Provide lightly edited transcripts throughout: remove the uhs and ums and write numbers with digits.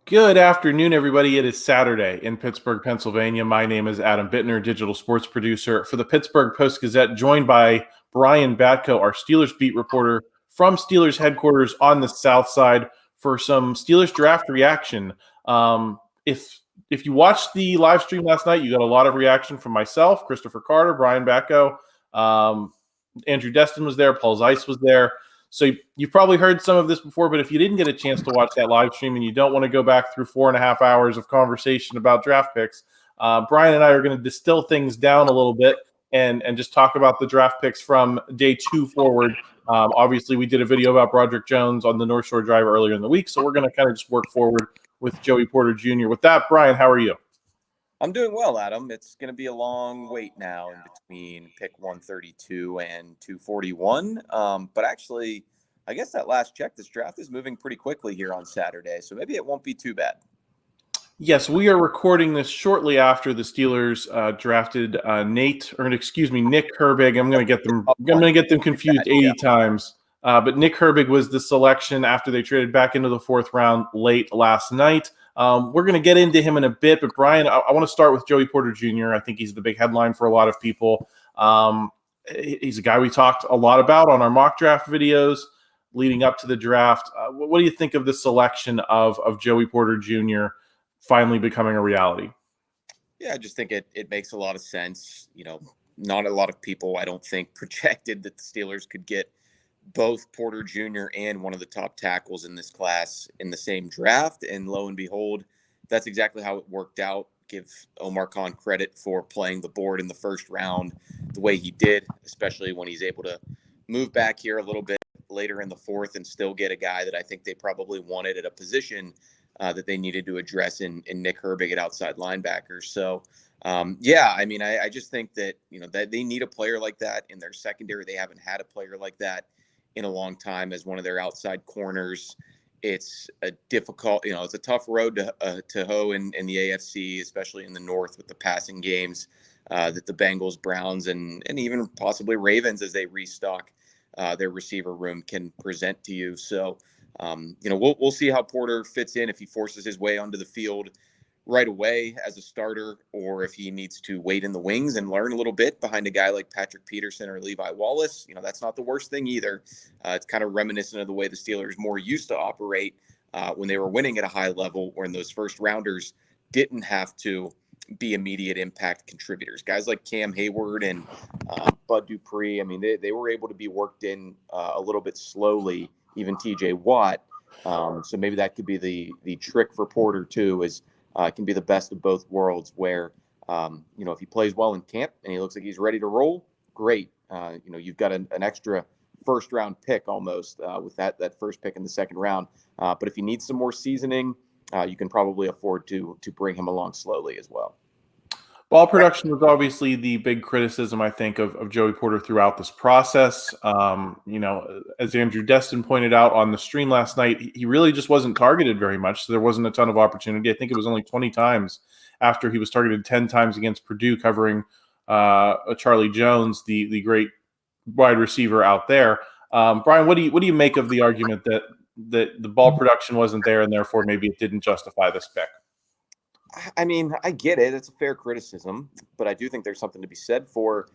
Good afternoon, everybody. It is Saturday in Pittsburgh, Pennsylvania. My name is Adam Bittner, digital sports producer for the Pittsburgh Post-Gazette, joined by Brian Batko, our Steelers beat reporter from Steelers headquarters on the South Side for some Steelers draft reaction. If you watched the live stream last night, you got a lot of reaction from myself, Christopher Carter, Brian Batko. Andrew Destin was there, Paul Zeiss was there. So you've probably heard some of this before, but if you didn't get a chance to watch that live stream and you don't want to go back through 4.5 hours of conversation about draft picks, Brian and I are going to distill things down a little bit and just talk about the draft picks from day 2 forward. Obviously, we did a video about Broderick Jones on the North Shore Drive earlier in the week, so we're going to kind of just work forward with Joey Porter Jr. With that, Brian, how are you? I'm doing well, Adam. It's going to be a long wait now in between pick 132 and 241. But actually, I guess that last check, this draft is moving pretty quickly here on Saturday, so maybe it won't be too bad. Yes, we are recording this shortly after the Steelers drafted Nick Herbig. I'm going to get them confused 80 times. But Nick Herbig was the selection after they traded back into the 4th round late last night. We're going to get into him in a bit, but Brian, I want to start with Joey Porter Jr. I think he's the big headline for a lot of people. He's a guy we talked a lot about on our mock draft videos leading up to the draft. What do you think of the selection of Joey Porter Jr. finally becoming a reality? Yeah, I just think it makes a lot of sense. Not a lot of people, I don't think, projected that the Steelers could get both Porter Jr. and one of the top tackles in this class in the same draft. And lo and behold, that's exactly how it worked out. Give Omar Khan credit for playing the board in the first round the way he did, especially when he's able to move back here a little bit later in the 4th and still get a guy that I think they probably wanted at a position that they needed to address in Nick Herbig at outside linebacker. So, I just think that, that they need a player like that in their secondary. They haven't had a player like that in a long time as one of their outside corners. It's a difficult, it's a tough road to hoe in the AFC, especially in the North with the passing games that the Bengals, Browns, and even possibly Ravens as they restock their receiver room can present to you. So, we'll see how Porter fits in if he forces his way onto the field right away as a starter, or if he needs to wait in the wings and learn a little bit behind a guy like Patrick Peterson or Levi Wallace. That's not the worst thing either. It's kind of reminiscent of the way the Steelers more used to operate when they were winning at a high level, when those first rounders didn't have to be immediate impact contributors. Guys like Cam Hayward and Bud Dupree, I mean, they were able to be worked in a little bit slowly, even TJ Watt. So maybe that could be the trick for Porter too, is it can be the best of both worlds where, if he plays well in camp and he looks like he's ready to roll, great. You've got an extra first round pick almost with that first pick in the second round. But if he needs some more seasoning, you can probably afford to bring him along slowly as well. Ball production was obviously the big criticism, I think, of Joey Porter throughout this process. As Andrew Destin pointed out on the stream last night, he really just wasn't targeted very much, so there wasn't a ton of opportunity. I think it was only 20 times after he was targeted 10 times against Purdue, covering Charlie Jones, the great wide receiver out there. Brian, what do you make of the argument that the ball production wasn't there and therefore maybe it didn't justify this pick? I mean, I get it. It's a fair criticism, but I do think there's something to be said for,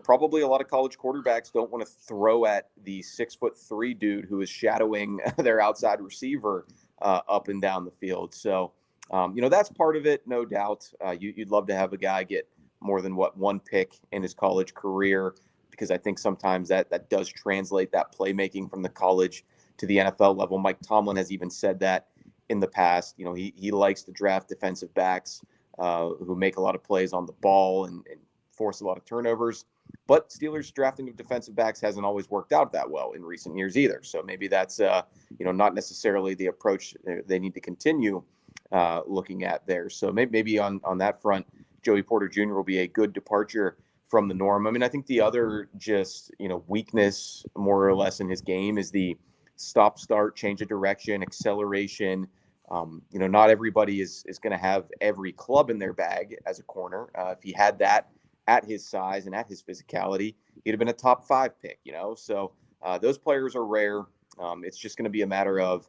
probably a lot of college quarterbacks don't want to throw at the 6'3" dude who is shadowing their outside receiver up and down the field. So, that's part of it, no doubt. You'd love to have a guy get more than one pick in his college career, because I think sometimes that does translate that playmaking from the college to the NFL level. Mike Tomlin has even said that in the past. He likes to draft defensive backs who make a lot of plays on the ball and force a lot of turnovers. But Steelers drafting of defensive backs hasn't always worked out that well in recent years either. So maybe that's not necessarily the approach they need to continue looking at there. So maybe on that front, Joey Porter Jr. will be a good departure from the norm. I mean, I think the other just weakness more or less in his game is the stop, start, change of direction, acceleration. Not everybody is going to have every club in their bag as a corner. If he had that at his size and at his physicality, he'd have been a top 5 pick, So those players are rare. It's just going to be a matter of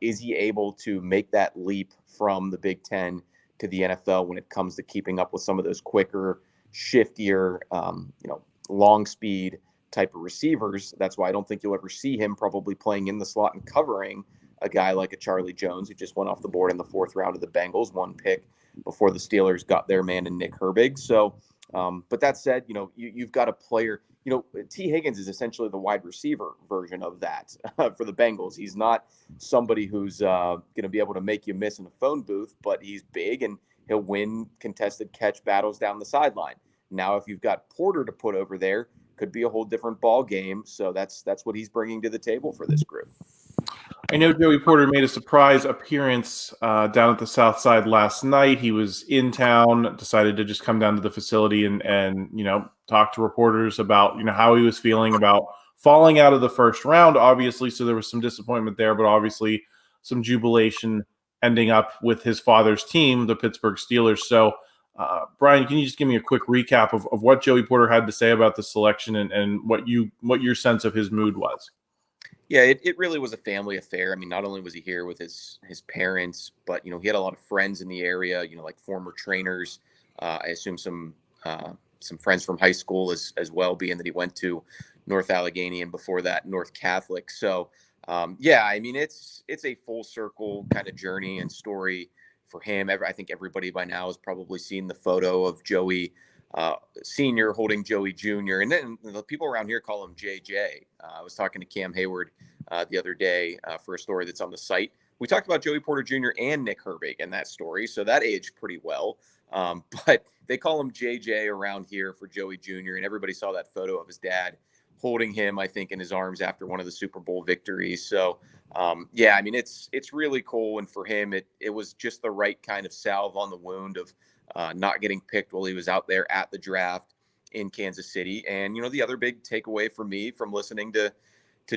Is he able to make that leap from the Big Ten to the NFL when it comes to keeping up with some of those quicker, shiftier, long speed type of receivers? That's why I don't think you'll ever see him probably playing in the slot and covering a guy like a Charlie Jones, who just went off the board in the 4th round of the Bengals, 1 pick before the Steelers got their man in Nick Herbig. So, but that said, you've got a player, T. Higgins is essentially the wide receiver version of that for the Bengals. He's not somebody who's going to be able to make you miss in a phone booth, but he's big and he'll win contested catch battles down the sideline. Now, if you've got Porter to put over there, could be a whole different ball game. So that's what he's bringing to the table for this group. I know Joey Porter made a surprise appearance down at the South Side last night. He was in town, decided to just come down to the facility and talk to reporters about how he was feeling about falling out of the first round, obviously. So there was some disappointment there, but obviously some jubilation ending up with his father's team, the Pittsburgh Steelers. So, Brian, can you just give me a quick recap of what Joey Porter had to say about the selection and what your sense of his mood was? Yeah, it really was a family affair. I mean, not only was he here with his parents, but he had a lot of friends in the area. Like former trainers. I assume some friends from high school as well, being that he went to North Allegheny and before that North Catholic. So I mean, it's a full circle kind of journey and story for him. I think everybody by now has probably seen the photo of Joey Senior holding Joey Jr. And then the people around here call him JJ. I was talking to Cam Hayward the other day for a story that's on the site. We talked about Joey Porter Jr. and Nick Herbig in that story, so that aged pretty well. But they call him JJ around here for Joey Jr. And everybody saw that photo of his dad holding him, I think, in his arms after one of the Super Bowl victories. So, I mean, it's really cool. And for him, it was just the right kind of salve on the wound of not getting picked while he was out there at the draft in Kansas City. And, the other big takeaway for me from listening to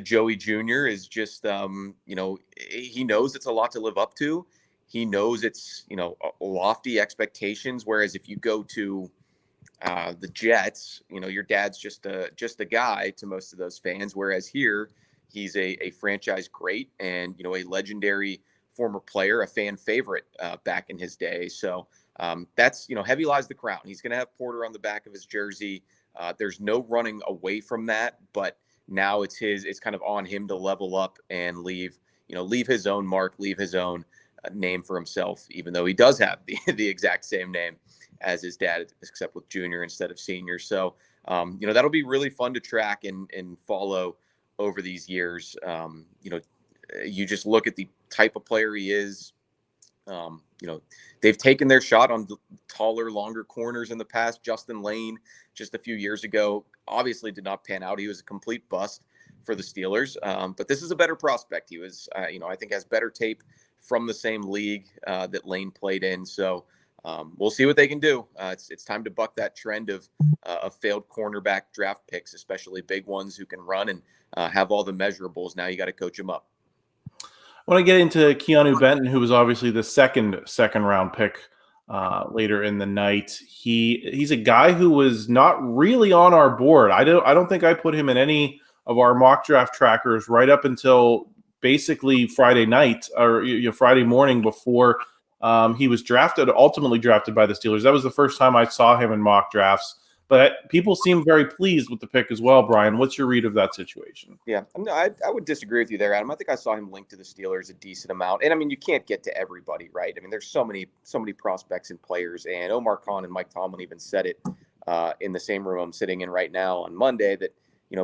Joey Jr. is just, he knows it's a lot to live up to. He knows it's, lofty expectations. Whereas if you go to the Jets, your dad's just a guy to most of those fans. Whereas here, he's a franchise great and, a legendary former player, a fan favorite back in his day. So that's, heavy lies the crown. He's going to have Porter on the back of his jersey. There's no running away from that, but now it's kind of on him to level up and leave his own mark, leave his own name for himself, even though he does have the exact same name as his dad, except with junior instead of senior. So, that'll be really fun to track and follow over these years. You just look at the type of player he is. They've taken their shot on the taller, longer corners in the past. Justin Lane, just a few years ago, obviously did not pan out. He was a complete bust for the Steelers. But this is a better prospect. He was, I think has better tape from the same league that Lane played in. So we'll see what they can do. It's time to buck that trend of failed cornerback draft picks, especially big ones who can run and have all the measurables. Now you got to coach them up. I want to get into Keanu Benton, who was obviously the second round pick later in the night. He's a guy who was not really on our board. I don't think I put him in any of our mock draft trackers right up until basically Friday night or Friday morning before he was ultimately drafted by the Steelers. That was the first time I saw him in mock drafts. But people seem very pleased with the pick as well, Brian. What's your read of that situation? Yeah, I would disagree with you there, Adam. I think I saw him linked to the Steelers a decent amount. And, I mean, you can't get to everybody, right? I mean, there's so many prospects and players. And Omar Khan and Mike Tomlin even said it in the same room I'm sitting in right now on Monday that,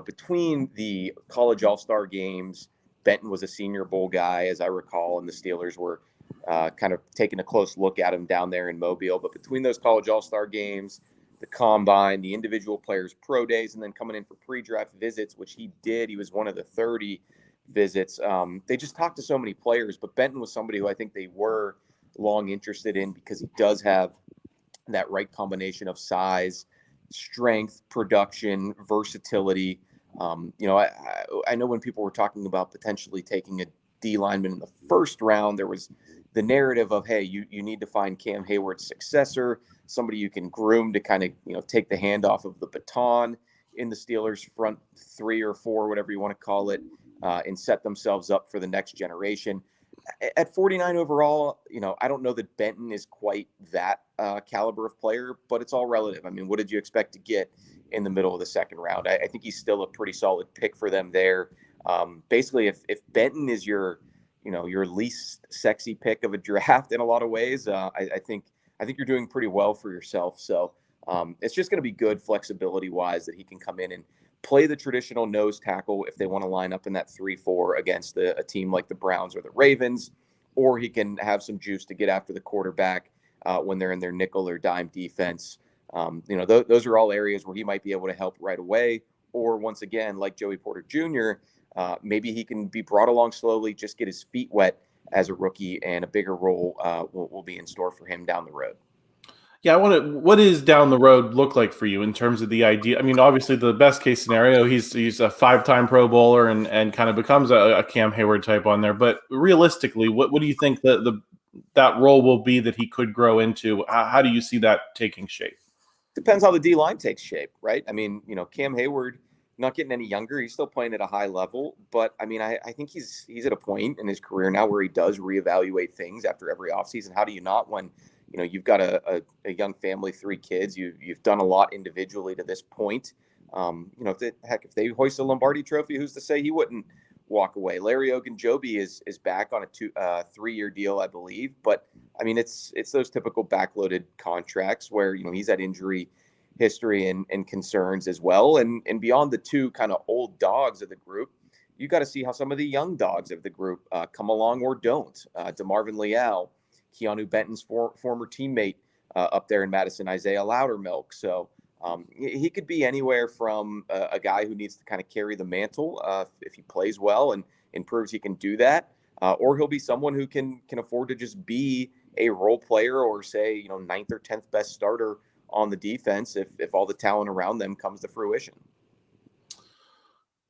between the college all-star games, Benton was a Senior Bowl guy, as I recall, and the Steelers were kind of taking a close look at him down there in Mobile. But between those college all-star games, the combine, the individual players' pro days, and then coming in for pre-draft visits, which he did. He was one of the 30 visits. They just talked to so many players, but Benton was somebody who I think they were long interested in because he does have that right combination of size, strength, production, versatility. I know when people were talking about potentially taking a D lineman in the first round, there was the narrative of, hey, you need to find Cam Hayward's successor, somebody you can groom to kind of, take the handoff of the baton in the Steelers front 3 or 4, whatever you want to call it, and set themselves up for the next generation. At 49 overall, I don't know that Benton is quite that caliber of player, but it's all relative. I mean, what did you expect to get in the middle of the second round? I think he's still a pretty solid pick for them there. Basically, if Benton is your least sexy pick of a draft in a lot of ways, I think you're doing pretty well for yourself. So it's just going to be good flexibility wise that he can come in and play the traditional nose tackle if they want to line up in that 3-4 against a team like the Browns or the Ravens, or he can have some juice to get after the quarterback when they're in their nickel or dime defense. Those are all areas where he might be able to help right away. Or once again, like Joey Porter Jr., maybe he can be brought along slowly, just get his feet wet as a rookie, and a bigger role will be in store for him down the road. Yeah, what does down the road look like for you in terms of the idea? I mean, obviously the best case scenario, he's a 5-time Pro Bowler and kind of becomes a Cam Hayward type on there. But realistically, what do you think that role will be that he could grow into? How do you see that taking shape? Depends how the D line takes shape, right? I mean, Cam Hayward not getting any younger. He's still playing at a high level, but I mean, I think he's at a point in his career now where he does reevaluate things after every offseason. How do you not when you've got a young family, 3 kids, you've done a lot individually to this point. If they hoist a Lombardi trophy, who's to say he wouldn't walk away? Larry Ogunjobi is back on a 3-year deal, I believe. But I mean, it's those typical backloaded contracts where he's had injury history and concerns as well. And beyond the 2 kind of old dogs of the group, you got to see how some of the young dogs of the group come along or don't. DeMarvin Leal, Keanu Benton's former teammate up there in Madison, Isaiah Loudermilk. So he could be anywhere from a guy who needs to kind of carry the mantle if he plays well and proves he can do that, or he'll be someone who can afford to just be a role player or say 9th or 10th best starter on the defense if all the talent around them comes to fruition.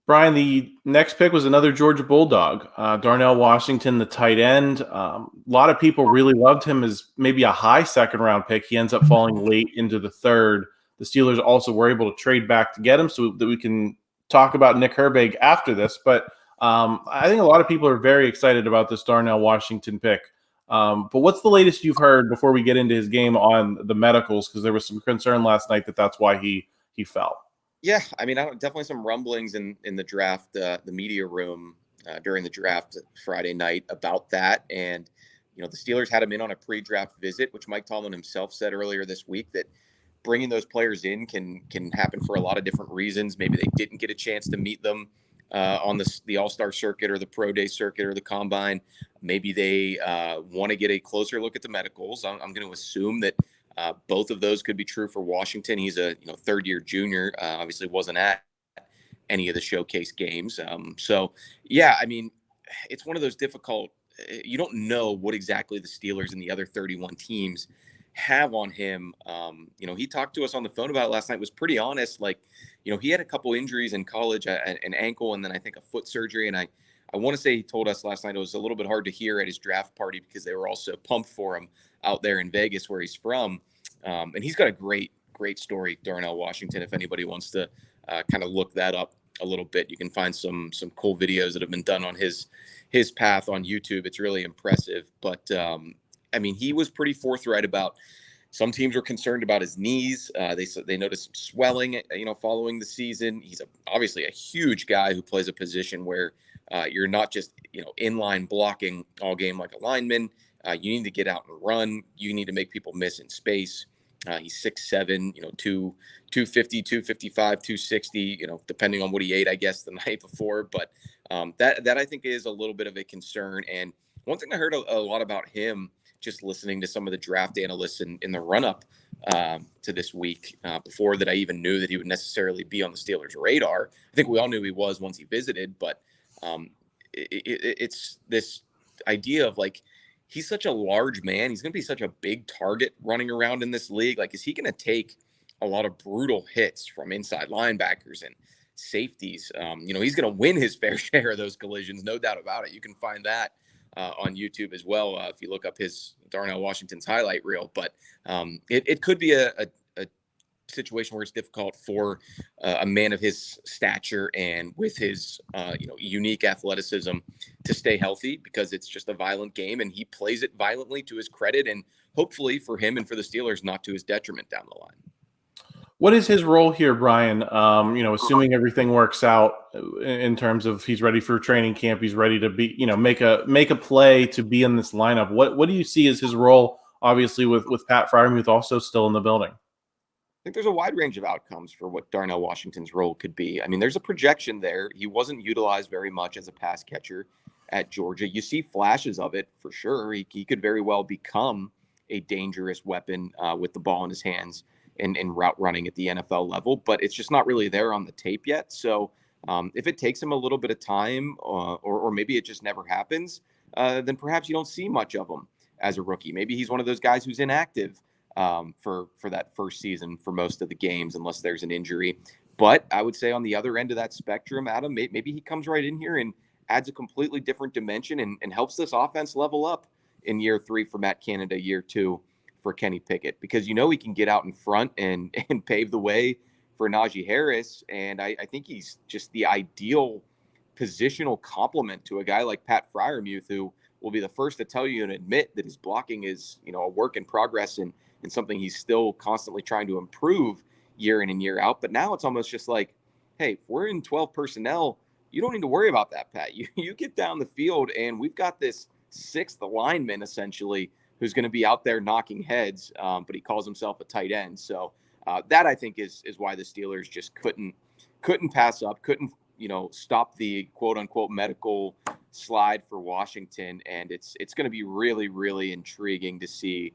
Brian, the next pick was another Georgia Bulldog, Darnell Washington, the tight end. A lot of people really loved him as maybe a high second-round pick. He ends up falling late into the 3rd. The Steelers also were able to trade back to get him so that we can talk about Nick Herbig after this. But I think a lot of people are very excited about this Darnell Washington pick. But what's the latest you've heard before we get into his game on the medicals? Because there was some concern last night that's why he fell. Yeah, I mean, definitely some rumblings in the draft, the media room during the draft Friday night about that. And, the Steelers had him in on a pre-draft visit, which Mike Tomlin himself said earlier this week that bringing those players in can happen for a lot of different reasons. Maybe they didn't get a chance to meet them on the All-Star circuit or the Pro Day circuit or the Combine. Maybe they want to get a closer look at the medicals. I'm going to assume that both of those could be true for Washington. He's a 3rd-year junior. Obviously, wasn't at any of the showcase games. So, yeah, I mean, it's one of those difficult. You don't know what exactly the Steelers and the other 31 teams have on him. He talked to us on the phone about it last night. Was pretty honest. Like, he had a couple injuries in college, an ankle, and then I think a foot surgery. And I want to say he told us last night it was a little bit hard to hear at his draft party because they were all so pumped for him out there in Vegas where he's from. And he's got a great story, Darnell Washington. If anybody wants to kind of look that up a little bit, you can find some cool videos that have been done on his path on YouTube. It's really impressive. But I mean, he was pretty forthright about some teams were concerned about his knees. They noticed some swelling, following the season. He's obviously a huge guy who plays a position where you're not just, inline blocking all game like a lineman. You need to get out and run. You need to make people miss in space. He's 6'7", 250, 255, 260, depending on what he ate, I guess, the night before. But that I think is a little bit of a concern. And one thing I heard a lot about him, just listening to some of the draft analysts in the run-up to this week, before that I even knew that he would necessarily be on the Steelers' radar. I think we all knew he was once he visited, but it's this idea of like, he's such a large man. He's going to be such a big target running around in this league. Like, is he going to take a lot of brutal hits from inside linebackers and safeties? He's going to win his fair share of those collisions, no doubt about it. You can find that on YouTube as well if you look up his Darnell Washington's highlight reel. But it could be a situation where it's difficult for a man of his stature and with his unique athleticism to stay healthy, because it's just a violent game and he plays it violently to his credit, and hopefully for him and for the Steelers, not to his detriment down the line. What is his role here, Brian? Assuming everything works out in terms of he's ready for training camp, he's ready to be, make a play to be in this lineup. What do you see as his role? Obviously, with Pat Freiermuth also still in the building. I think there's a wide range of outcomes for what Darnell Washington's role could be. I mean, there's a projection there. He wasn't utilized very much as a pass catcher at Georgia. You see flashes of it for sure. He could very well become a dangerous weapon with the ball in his hands and route running at the NFL level, but it's just not really there on the tape yet. So if it takes him a little bit of time or maybe it just never happens, then perhaps you don't see much of him as a rookie. Maybe he's one of those guys who's inactive for that first season for most of the games, unless there's an injury. But I would say on the other end of that spectrum, Adam, maybe he comes right in here and adds a completely different dimension and helps this offense level up in year 3 for Matt Canada, year 2 for Kenny Pickett, because he can get out in front and pave the way for Najee Harris. And I think he's just the ideal positional complement to a guy like Pat Freiermuth, who will be the first to tell you and admit that his blocking is, a work in progress and something he's still constantly trying to improve year in and year out. But now it's almost just like, hey, if we're in 12 personnel, you don't need to worry about that, Pat. You get down the field and we've got this 6th lineman essentially who's going to be out there knocking heads, but he calls himself a tight end. So that I think is why the Steelers just couldn't pass up, couldn't stop the quote unquote medical slide for Washington. And it's going to be really, really intriguing to see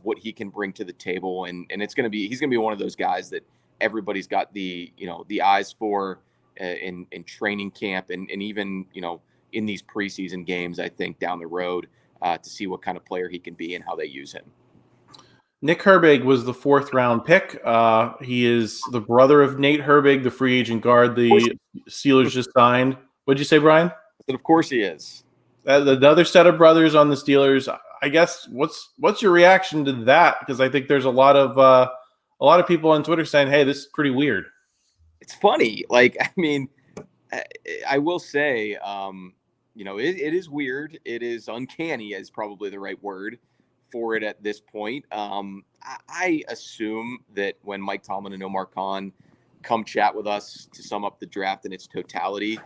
what he can bring to the table. And he's going to be one of those guys that everybody's got the eyes for in training camp and even, in these preseason games, I think down the road to see what kind of player he can be and how they use him. Nick Herbig was the 4th round pick. He is the brother of Nate Herbig, the free agent guard the Steelers just signed. What'd you say, Brian? But of course he is. Another set of brothers on the Steelers. I guess what's your reaction to that? Because I think there's a lot of people on Twitter saying, "Hey, this is pretty weird." It's funny. I will say, it is weird. It is uncanny, is probably the right word for it at this point. I assume that when Mike Tomlin and Omar Khan come chat with us to sum up the draft in its totality,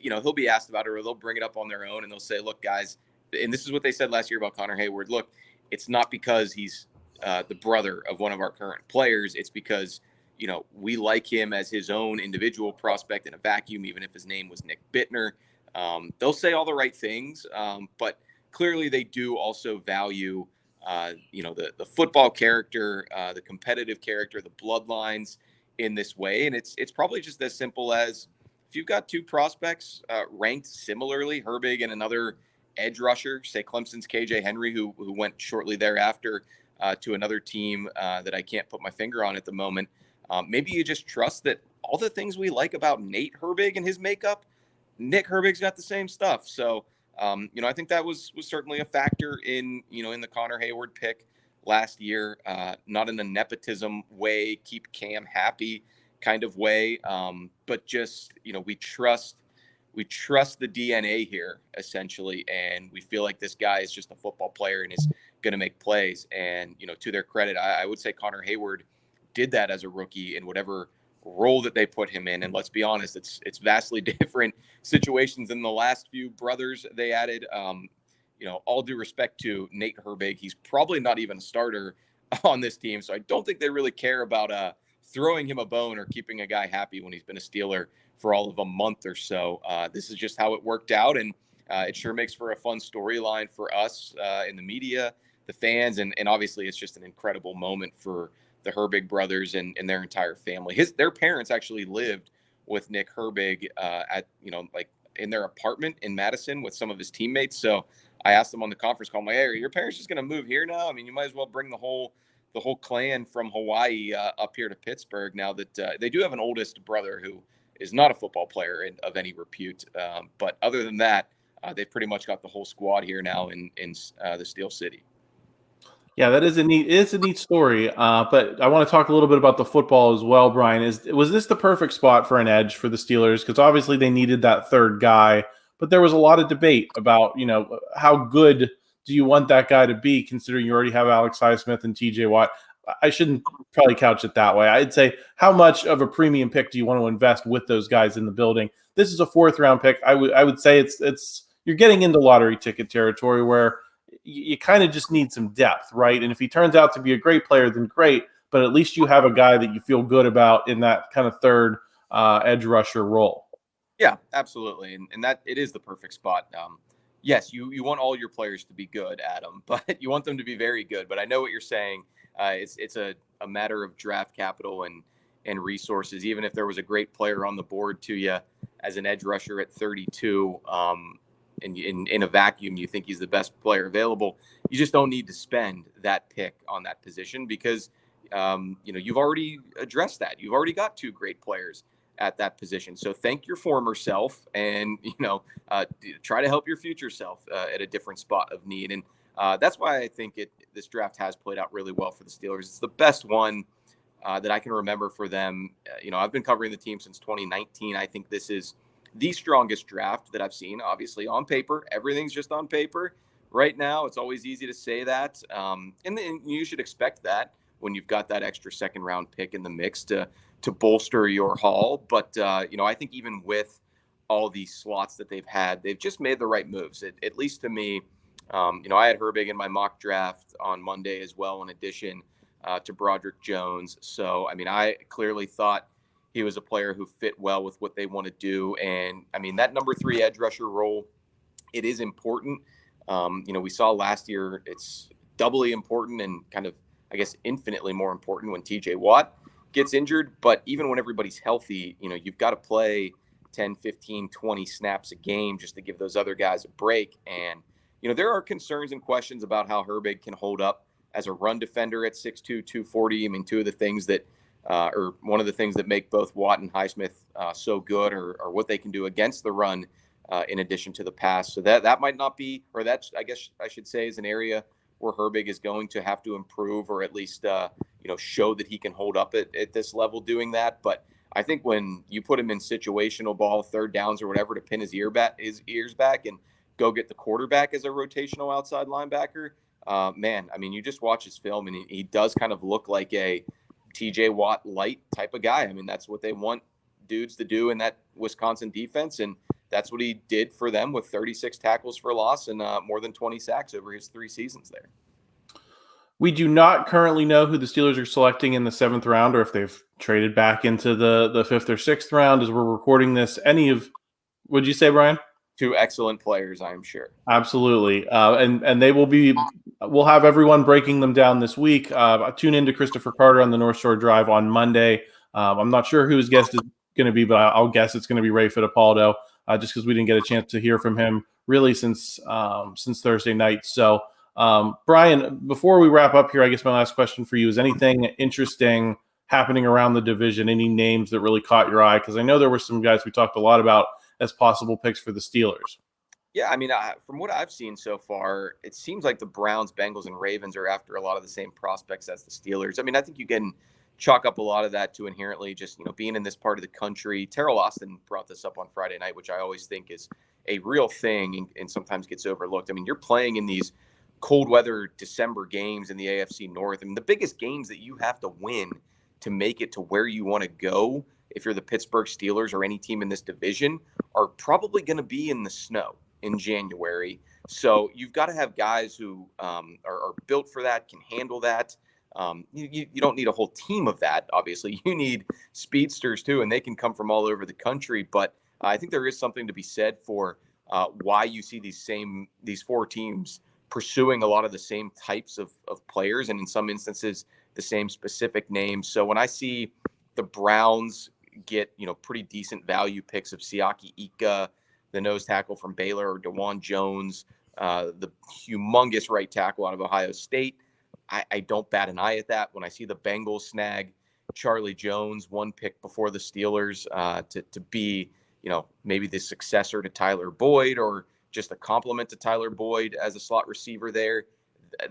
he'll be asked about it, or they'll bring it up on their own and they'll say, look, guys, and this is what they said last year about Connor Hayward. Look, it's not because he's the brother of one of our current players. It's because, we like him as his own individual prospect in a vacuum, even if his name was Nick Bittner. They'll say all the right things, but clearly they do also value, the football character, the competitive character, the bloodlines in this way. And it's probably just as simple as if you've got 2 prospects ranked similarly, Herbig and another edge rusher, say Clemson's KJ Henry, who went shortly thereafter to another team that I can't put my finger on at the moment. Maybe you just trust that all the things we like about Nate Herbig and his makeup, Nick Herbig's got the same stuff. So, I think that was certainly a factor in the Connor Hayward pick last year, not in a nepotism way, keep Cam happy kind of way. But just, we trust the DNA here essentially. And we feel like this guy is just a football player and is going to make plays. And, to their credit, I would say Connor Hayward did that as a rookie in whatever role that they put him in. And let's be honest, it's vastly different situations than the last few brothers they added. All due respect to Nate Herbig, he's probably not even a starter on this team. So I don't think they really care about throwing him a bone or keeping a guy happy when he's been a Steeler for all of a month or so. This is just how it worked out. And it sure makes for a fun storyline for us in the media, the fans. And obviously it's just an incredible moment for the Herbig brothers and their entire family. Their parents actually lived with Nick Herbig in their apartment in Madison with some of his teammates. So I asked them on the conference call, I'm like, hey, are your parents just going to move here now? I mean, you might as well bring the whole clan from Hawaii up here to Pittsburgh now that they do have an oldest brother who is not a football player of any repute. But other than that, they've pretty much got the whole squad here now in the Steel City. Yeah, that is a neat story. But I want to talk a little bit about the football as well, Brian. Was this the perfect spot for an edge for the Steelers? Because obviously they needed that third guy, but there was a lot of debate about, how good do you want that guy to be, considering you already have Alex Highsmith and TJ Watt. I shouldn't probably couch it that way. I'd say, how much of a premium pick do you want to invest with those guys in the building? This is a fourth round pick. I would say it's you're getting into lottery ticket territory where you kind of just need some depth, right? And if he turns out to be a great player, then great. But at least you have a guy that you feel good about in that kind of third edge rusher role. Yeah, absolutely, and that it is the perfect spot. Yes, you want all your players to be good, Adam, but you want them to be very good. But I know what you're saying. It's a matter of draft capital and resources. Even if there was a great player on the board to you as an edge rusher at 32, in a vacuum, you think he's the best player available. You just don't need to spend that pick on that position because you've already addressed that. You've already got two great players at that position. So thank your former self and, try to help your future self at a different spot of need. And that's why I think this draft has played out really well for the Steelers. It's the best one that I can remember for them. I've been covering the team since 2019. I think this is the strongest draft that I've seen, obviously on paper. Everything's just on paper right now. It's always easy to say that. And then you should expect that when you've got that extra second round pick in the mix to bolster your haul. But, I think even with all these slots that they've had, they've just made the right moves. At least to me, I had Herbig in my mock draft on Monday as well, in addition to Broderick Jones. So, I clearly thought he was a player who fit well with what they want to do. And, that number 3 edge rusher role, it is important. We saw last year it's doubly important and kind of, I guess, infinitely more important when TJ Watt gets injured. But even when everybody's healthy, you've got to play 10, 15, 20 snaps a game just to give those other guys a break. And, there are concerns and questions about how Herbig can hold up as a run defender at 6'2", 240. Two of the things that, or one of the things that make both Watt and Highsmith so good or what they can do against the run in addition to the pass. So that might not be, or that's, I guess I should say, is an area where Herbig is going to have to improve or at least, show that he can hold up at this level doing that. But I think when you put him in situational ball, third downs or whatever to pin his ears back and go get the quarterback as a rotational outside linebacker, you just watch his film and he does kind of look like a TJ Watt light type of guy. That's what they want dudes to do in that Wisconsin defense. And that's what he did for them with 36 tackles for loss and more than 20 sacks over his 3 seasons there. We do not currently know who the Steelers are selecting in the 7th round or if they've traded back into the 5th or 6th round as we're recording this. Would you say, Brian? 2 excellent players, I'm sure. Absolutely. And they we'll have everyone breaking them down this week. Tune in to Christopher Carter on the North Shore Drive on Monday. I'm not sure who his guest is going to be, but I'll guess it's going to be Ray Fittipaldo, just because we didn't get a chance to hear from him really since Thursday night. So, Brian, before we wrap up here, I guess my last question for you is anything interesting happening around the division? Any names that really caught your eye? Because I know there were some guys we talked a lot about as possible picks for the Steelers. Yeah, from what I've seen so far, it seems like the Browns, Bengals, and Ravens are after a lot of the same prospects as the Steelers. I think you can chalk up a lot of that to inherently just, being in this part of the country. Terrell Austin brought this up on Friday night, which I always think is a real thing and sometimes gets overlooked. You're playing in these cold weather December games in the AFC North. The biggest games that you have to win to make it to where you want to go, if you're the Pittsburgh Steelers or any team in this division, are probably going to be in the snow in January. So you've got to have guys who are built for that, can handle that. You don't need a whole team of that, obviously. You need speedsters too, and they can come from all over the country. But I think there is something to be said for why you see these 4 teams pursuing a lot of the same types of players, and in some instances, the same specific names. So when I see the Browns get, pretty decent value picks of Siaki Ika, the nose tackle from Baylor, or DeJuan Jones, the humongous right tackle out of Ohio State, I don't bat an eye at that. When I see the Bengals snag Charlie Jones, 1 pick before the Steelers, to be, maybe the successor to Tyler Boyd or just a compliment to Tyler Boyd as a slot receiver there,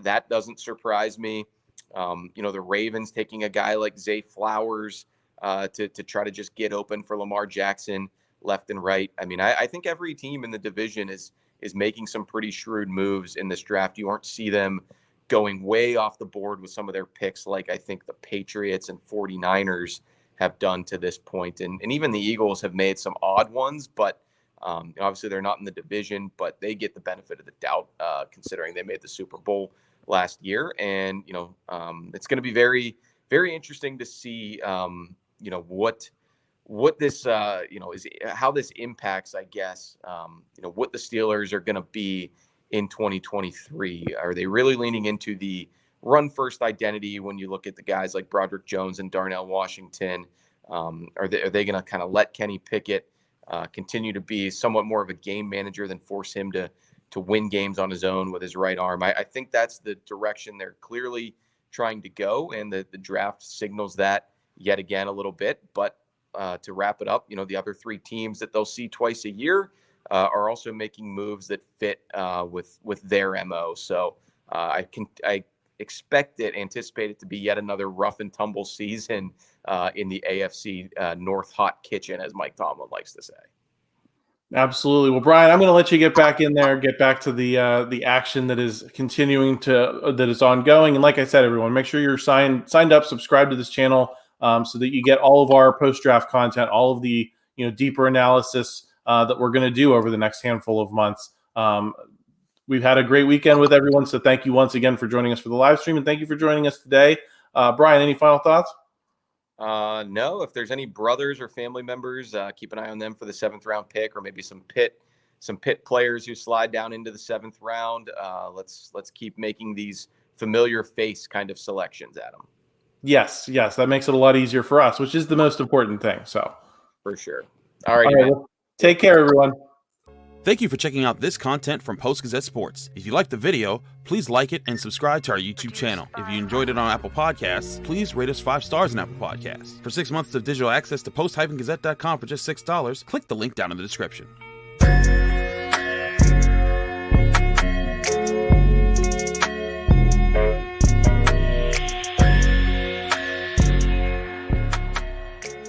that doesn't surprise me. The Ravens taking a guy like Zay Flowers to try to just get open for Lamar Jackson left and right. I mean, I think every team in the division is making some pretty shrewd moves in this draft. You aren't see them going way off the board with some of their picks like I think the Patriots and 49ers have done to this point. And even the Eagles have made some odd ones, but obviously they're not in the division, but they get the benefit of the doubt considering they made the Super Bowl last year. And, it's going to be very, very interesting to see, what this, is how this impacts, I guess, what the Steelers are going to be in 2023. Are they really leaning into the run first identity when you look at the guys like Broderick Jones and Darnell Washington? Are they going to kind of let Kenny Pickett continue to be somewhat more of a game manager than force him to win games on his own with his right arm? I think that's the direction they're clearly trying to go, and the draft signals that yet again a little bit. But to wrap it up, the other three teams that they'll see twice a year are also making moves that fit with their MO. So I anticipate it to be yet another rough and tumble season in the AFC North hot kitchen, as Mike Tomlin likes to say. Absolutely. Well, Brian, I'm going to let you get back in there, get back to the action that is that is ongoing. And like I said, everyone, make sure you're signed up, subscribe to this channel so that you get all of our post-draft content, all of the deeper analysis that we're going to do over the next handful of months. We've had a great weekend with everyone, so thank you once again for joining us for the live stream, and thank you for joining us today. Brian, any final thoughts? No, if there's any brothers or family members, keep an eye on them for the 7th round pick, or maybe some pit players who slide down into the 7th round. Let's keep making these familiar face kind of selections, Adam. Yes, that makes it a lot easier for us, which is the most important thing. So, for sure. All right. Well, take care, everyone. Thank you for checking out this content from Post-Gazette Sports. If you liked the video, please like it and subscribe to our YouTube channel. If you enjoyed it on Apple Podcasts, please rate us 5 stars on Apple Podcasts. For 6 months of digital access to post-gazette.com for just $6, click the link down in the description.